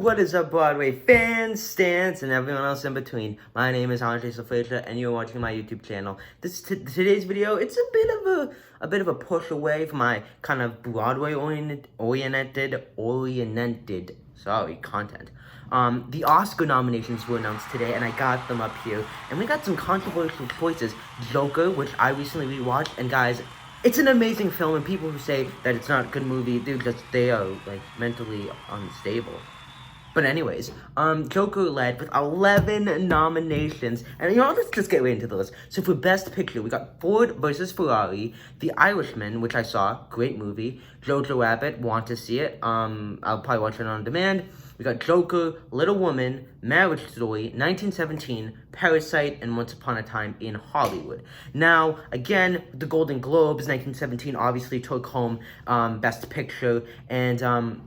what is up, Broadway fans, stans, and everyone else in between? My name is Andre Sofrasia, and you're watching my YouTube channel. Today's video, it's a bit of a push away from my kind of Broadway oriented content. The Oscar nominations were announced today, and I got them up here, and we got some controversial choices. Joker, which I recently rewatched, and guys, it's an amazing film, and people who say that it's not a good movie, they are, like, mentally unstable. But anyways, Joker led with 11 nominations, and let's just get right into the list. So for Best Picture, we got Ford versus Ferrari, The Irishman, which I saw, great movie, Jojo Rabbit, want to see it, I'll probably watch it on demand. We got Joker, Little Woman, Marriage Story, 1917, Parasite, and Once Upon a Time in Hollywood. Now, again, the Golden Globes, 1917 obviously took home Best Picture, and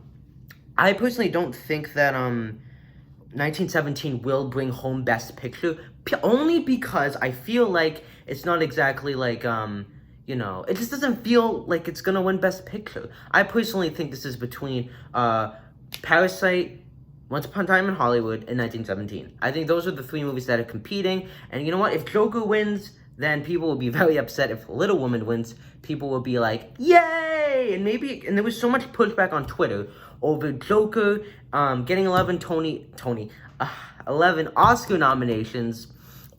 I personally don't think that 1917 will bring home Best Picture, only because I feel like it's not exactly like, it just doesn't feel like it's gonna win Best Picture. I personally think this is between Parasite, Once Upon a Time in Hollywood, and 1917. I think those are the three movies that are competing, and you know what? If Joker wins, then people will be very upset. If Little Woman wins, people will be like, yay! And there was so much pushback on Twitter over Joker getting 11 Oscar nominations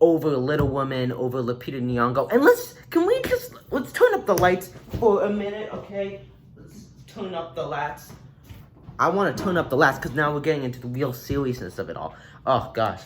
over Little Woman, over Lupita Nyong'o. And let's turn up the lights for a minute, okay? Let's turn up the lights. I want to turn up the lights because now we're getting into the real seriousness of it all. Oh gosh.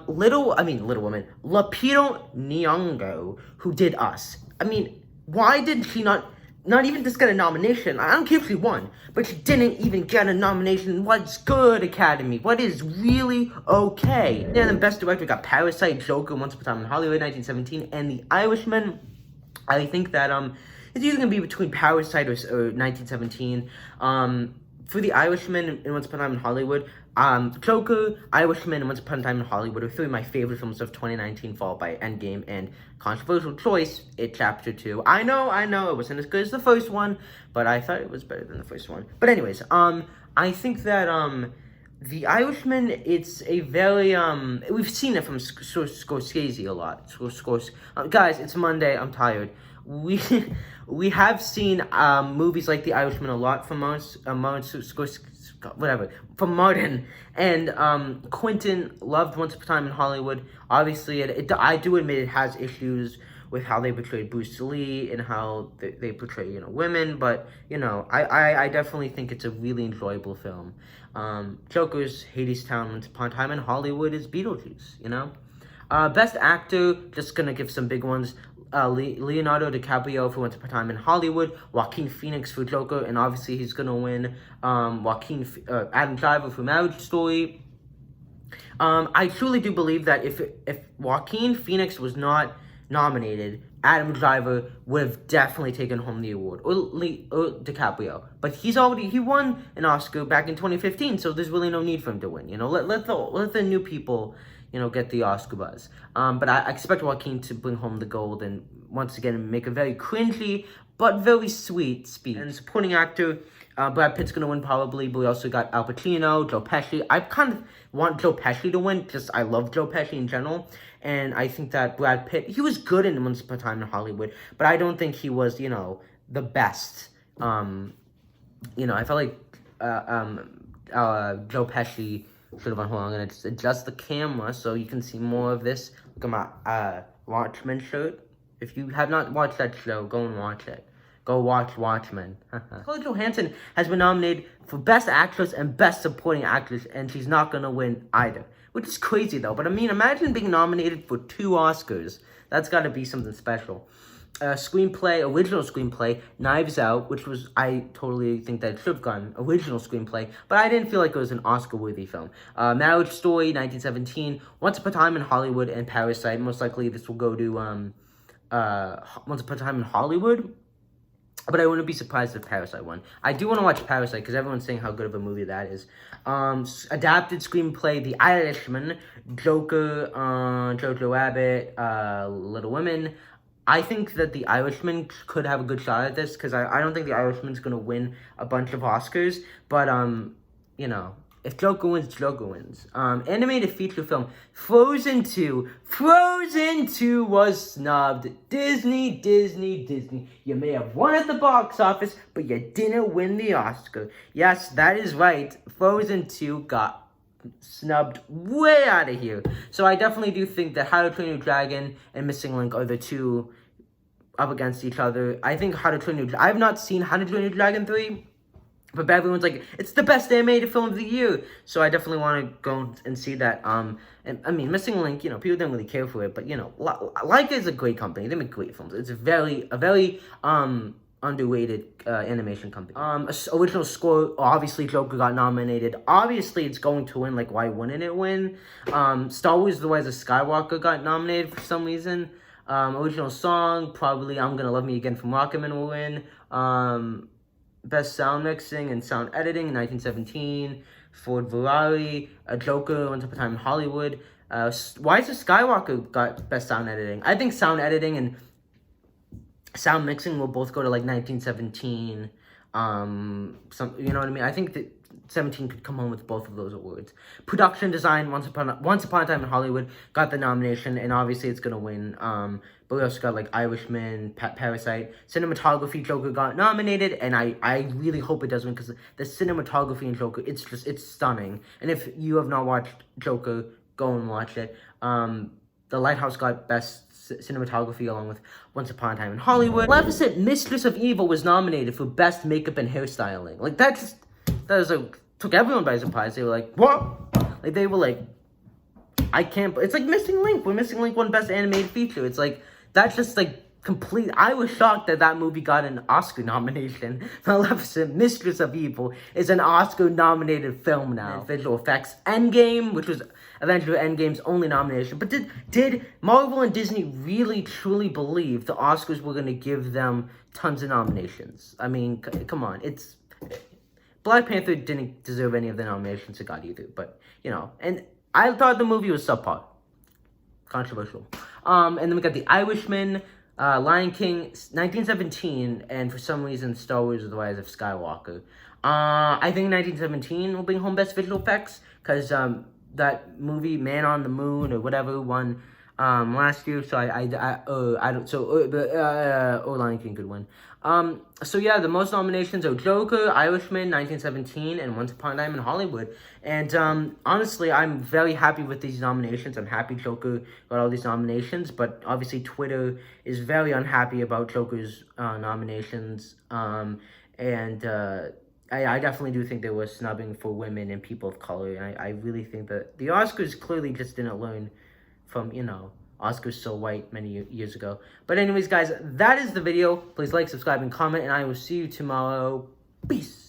Little Woman, Lupita Nyong'o, who did Us. I mean, why did she not even just get a nomination? I don't care if she won, but she didn't even get a nomination. What's good, Academy? What is really okay? And then Best Director, we got Parasite, Joker, Once Upon a Time in Hollywood, 1917, and The Irishman. I think that it's either gonna be between Parasite or 1917. For The Irishman and Once Upon a Time in Hollywood, Joker, Irishman, and Once Upon a Time in Hollywood are three of my favorite films of 2019, followed by Endgame and controversial choice, It Chapter 2. I know, it wasn't as good as the first one, but I thought it was better than the first one. But anyways, I think that, The Irishman, it's a very, we've seen it from Scorsese a lot. Guys, it's Monday, I'm tired. We have seen movies like The Irishman a lot from Martin, and Quentin loved Once Upon a Time in Hollywood. Obviously, I do admit it has issues with how they portrayed Bruce Lee and how they portray, women, but, I definitely think it's a really enjoyable film. Joker's Hadestown, Once Upon a Time in Hollywood is Beetlejuice, Best Actor, just gonna give some big ones. Leonardo DiCaprio for Once Upon a Time in Hollywood, Joaquin Phoenix for Joker, and obviously he's gonna win. Adam Driver for Marriage Story. I truly do believe that if Joaquin Phoenix was not nominated, Adam Driver would have definitely taken home the award, or DiCaprio. But he won an Oscar back in 2015, so there's really no need for him to win. Let the new people, get the Oscar buzz. But I expect Joaquin to bring home the gold and once again make a very cringy but very sweet speech. And supporting actor, Brad Pitt's gonna win probably, but we also got Al Pacino, Joe Pesci. I kind of want Joe Pesci to win, I love Joe Pesci in general, and I think that Brad Pitt, he was good in Once Upon a Time in Hollywood, but I don't think he was, the best. I felt like Joe Pesci should have won. Hold on, I'm gonna just adjust the camera so you can see more of this. Look at my Watchmen shirt. If you have not watched that show, go and watch it. Go watch Watchmen. Scarlett Johansson has been nominated for Best Actress and Best Supporting Actress, and she's not gonna win either. Which is crazy though, but I mean, imagine being nominated for 2 Oscars. That's gotta be something special. Original screenplay, Knives Out, which I totally think that it should have gotten original screenplay, but I didn't feel like it was an Oscar-worthy film. Marriage Story, 1917, Once Upon a Time in Hollywood, and Parasite. Most likely this will go to, Once Upon a Time in Hollywood, but I wouldn't be surprised if Parasite won. I do want to watch Parasite because everyone's saying how good of a movie that is. Adapted screenplay, The Irishman, Joker, Jojo Rabbit, Little Women. I think that The Irishman could have a good shot at this because I don't think The Irishman's going to win a bunch of Oscars, but, if Joker wins, Joker wins. Animated feature film, Frozen 2. Frozen 2 was snubbed. Disney. You may have won at the box office, but you didn't win the Oscar. Yes, that is right. Frozen 2 got snubbed way out of here. So I definitely do think that How to Train Your Dragon and Missing Link are the two up against each other. I think How to Train Your Dragon... I've not seen How to Train Your Dragon 3, but everyone's like, it's the best animated film of the year. So I definitely want to go and see that. And I mean, Missing Link, you know, people don't really care for it, but you know, Leica is a great company. They make great films. It's a very underrated animation company. Original score, obviously Joker got nominated. Obviously it's going to win, like why wouldn't it win? Star Wars The Rise of Skywalker got nominated for some reason. Original song, probably I'm Gonna Love Me Again from Rocketman will win. Best sound mixing and sound editing, 1917. Ford Ferrari, Joker, Once Upon a Time in Hollywood. Rise of Skywalker got best sound editing. I think sound editing and sound mixing will both go to like 1917. You know what I mean? I think that 17 could come home with both of those awards. Production design, Once Upon a Time in Hollywood got the nomination, and obviously it's gonna win. But we also got like Irishman, Parasite. Cinematography, Joker got nominated, and I really hope it does win, because the cinematography in Joker, it's stunning. And if you have not watched Joker, go and watch it. The Lighthouse got best cinematography along with Once Upon a Time in Hollywood. Maleficent, Mistress of Evil was nominated for best makeup and hairstyling. Like that was like, took everyone by surprise. They were like, what? Like they were like, I can't. It's like Missing Link. When Missing Link won best animated feature. It's like, that's just like complete. I was shocked that movie got an Oscar nomination. Maleficent, Mistress of Evil is an Oscar nominated film now. Visual effects, Endgame, which was Avengers Endgame's only nomination. But did Marvel and Disney really truly believe the Oscars were going to give them tons of nominations? I mean, come on. Black Panther didn't deserve any of the nominations it got either. But, you know, and I thought the movie was subpar. Controversial. And then we got The Irishman, Lion King, 1917, and for some reason, Star Wars: The Rise of Skywalker. I think 1917 will bring home best visual effects, because that movie, Man on the Moon or whatever, won last year. So Lion King could win. So yeah, the most nominations are Joker, Irishman, 1917, and Once Upon a Time in Hollywood. And honestly, I'm very happy with these nominations. I'm happy Joker got all these nominations, but obviously Twitter is very unhappy about Joker's nominations. I definitely do think there was snubbing for women and people of color, and I really think that the Oscars clearly just didn't learn from, you know, Oscars So White many years ago. But anyways, guys, that is the video. Please like, subscribe, and comment, and I will see you tomorrow. Peace.